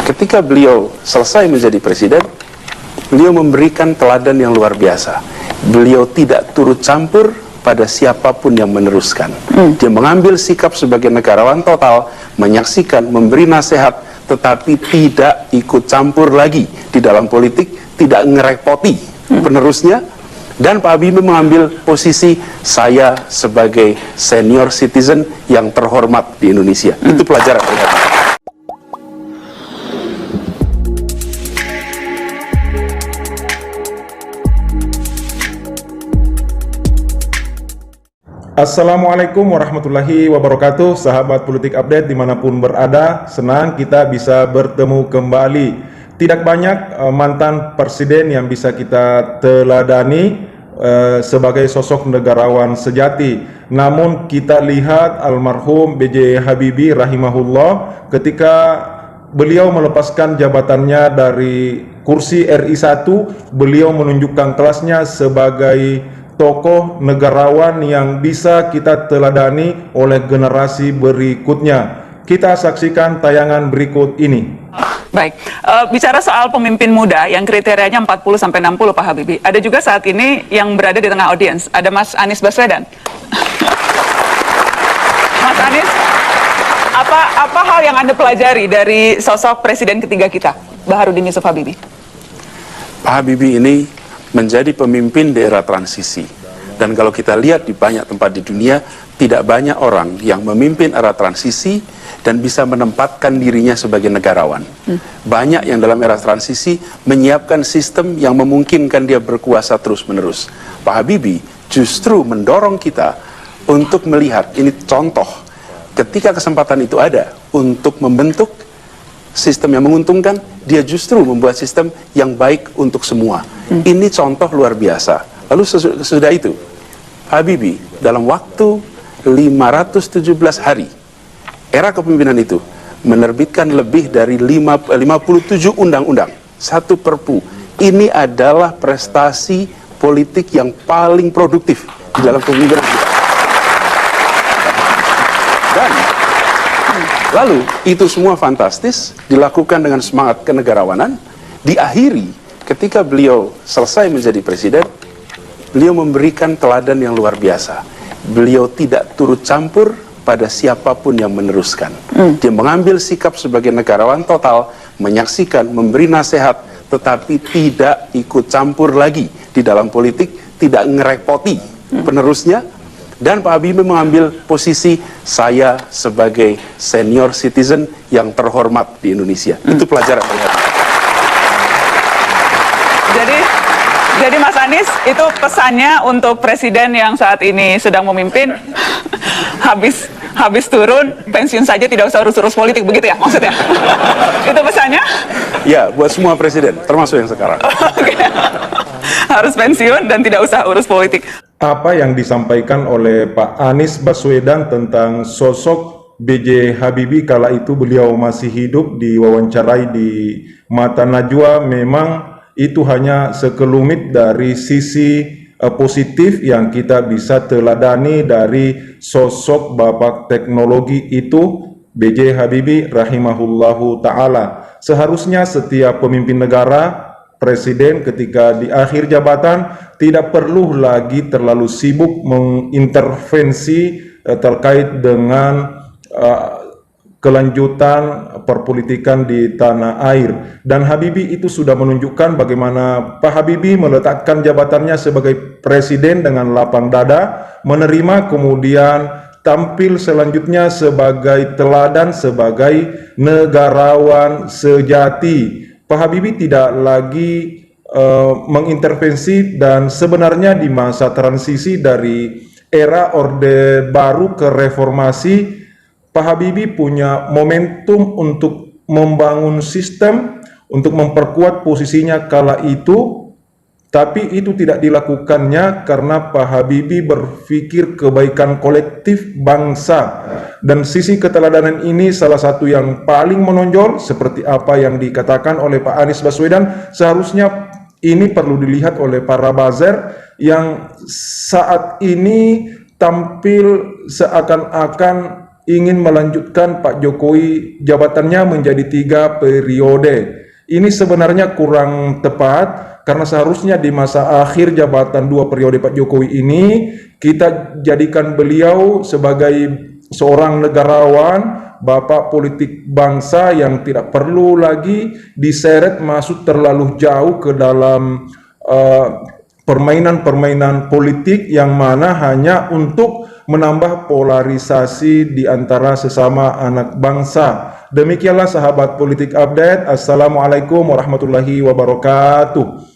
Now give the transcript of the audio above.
ketika beliau selesai menjadi presiden, beliau memberikan teladan yang luar biasa. Beliau tidak turut campur pada siapapun yang meneruskan. Dia mengambil sikap sebagai negarawan total, menyaksikan, memberi nasihat, tetapi tidak ikut campur lagi di dalam politik, tidak ngerepoti penerusnya. Dan Pak Habibie mengambil posisi saya sebagai senior citizen yang terhormat di Indonesia. Itu pelajaran. Assalamualaikum warahmatullahi wabarakatuh, sahabat politik update dimanapun berada. Senang kita bisa bertemu kembali. Tidak banyak mantan presiden yang bisa kita teladani sebagai sosok negarawan sejati. Namun kita lihat almarhum B.J. Habibie rahimahullah ketika beliau melepaskan jabatannya dari kursi RI 1, beliau menunjukkan kelasnya sebagai tokoh negarawan yang bisa kita teladani oleh generasi berikutnya. Kita saksikan tayangan berikut ini. Baik, bicara soal pemimpin muda yang kriterianya 40-60 Pak Habibie, ada juga saat ini yang berada di tengah audiens, ada Mas Anies Baswedan. Mas Anies, apa hal yang Anda pelajari dari sosok presiden ketiga kita, Baharudin Yusuf Habibie? Pak Habibie ini menjadi pemimpin di era transisi. Dan kalau kita lihat di banyak tempat di dunia, tidak banyak orang yang memimpin era transisi dan bisa menempatkan dirinya sebagai negarawan. Banyak yang dalam era transisi menyiapkan sistem yang memungkinkan dia berkuasa terus-menerus. Pak Habibie justru mendorong kita untuk melihat, ini contoh, ketika kesempatan itu ada untuk membentuk sistem yang menguntungkan, dia justru membuat sistem yang baik untuk semua. Ini contoh luar biasa. Lalu sesudah itu, Habibie dalam waktu 517 hari, era kepemimpinan itu, menerbitkan lebih dari 57 undang-undang, 1 perpu. Ini adalah prestasi politik yang paling produktif di dalam kepemimpinan kita. Dan lalu itu semua fantastis, dilakukan dengan semangat kenegarawanan, diakhiri ketika beliau selesai menjadi presiden, beliau memberikan teladan yang luar biasa. Beliau tidak turut campur pada siapapun yang meneruskan. Dia mengambil sikap sebagai negarawan total, menyaksikan, memberi nasihat, tetapi tidak ikut campur lagi di dalam politik, tidak ngerepoti penerusnya. Dan Pak Habibie mengambil posisi saya sebagai senior citizen yang terhormat di Indonesia. Itu pelajaran. Jadi Mas Anies, itu pesannya untuk presiden yang saat ini sedang memimpin, habis turun, pensiun saja, tidak usah urus-urus politik, begitu ya maksudnya? Itu pesannya? Ya, buat semua presiden, termasuk yang sekarang. Harus pensiun dan tidak usah urus politik. Apa yang disampaikan oleh Pak Anies Baswedan tentang sosok B.J. Habibie kala itu beliau masih hidup, diwawancarai di Mata Najwa, memang itu hanya sekelumit dari sisi positif yang kita bisa teladani dari sosok bapak teknologi itu, B.J. Habibie rahimahullahu ta'ala. Seharusnya setiap pemimpin negara, presiden ketika di akhir jabatan tidak perlu lagi terlalu sibuk mengintervensi terkait dengan kelanjutan perpolitikan di tanah air. Dan Habibie itu sudah menunjukkan bagaimana Pak Habibie meletakkan jabatannya sebagai presiden dengan lapang dada, menerima, kemudian tampil selanjutnya sebagai teladan, sebagai negarawan sejati. Pak Habibie tidak lagi mengintervensi, dan sebenarnya di masa transisi dari era Orde Baru ke reformasi, Pak Habibie punya momentum untuk membangun sistem, untuk memperkuat posisinya kala itu, tapi itu tidak dilakukannya karena Pak Habibie berpikir kebaikan kolektif bangsa. Dan sisi keteladanan ini salah satu yang paling menonjol, seperti apa yang dikatakan oleh Pak Anies Baswedan. Seharusnya ini perlu dilihat oleh para buzzer yang saat ini tampil seakan-akan ingin melanjutkan Pak Jokowi jabatannya menjadi 3 periode. Ini sebenarnya kurang tepat karena seharusnya di masa akhir jabatan 2 periode Pak Jokowi ini kita jadikan beliau sebagai seorang negarawan, bapak politik bangsa yang tidak perlu lagi diseret masuk terlalu jauh ke dalam permainan-permainan politik yang mana hanya untuk menambah polarisasi di antara sesama anak bangsa. Demikianlah sahabat politik update. Assalamualaikum warahmatullahi wabarakatuh.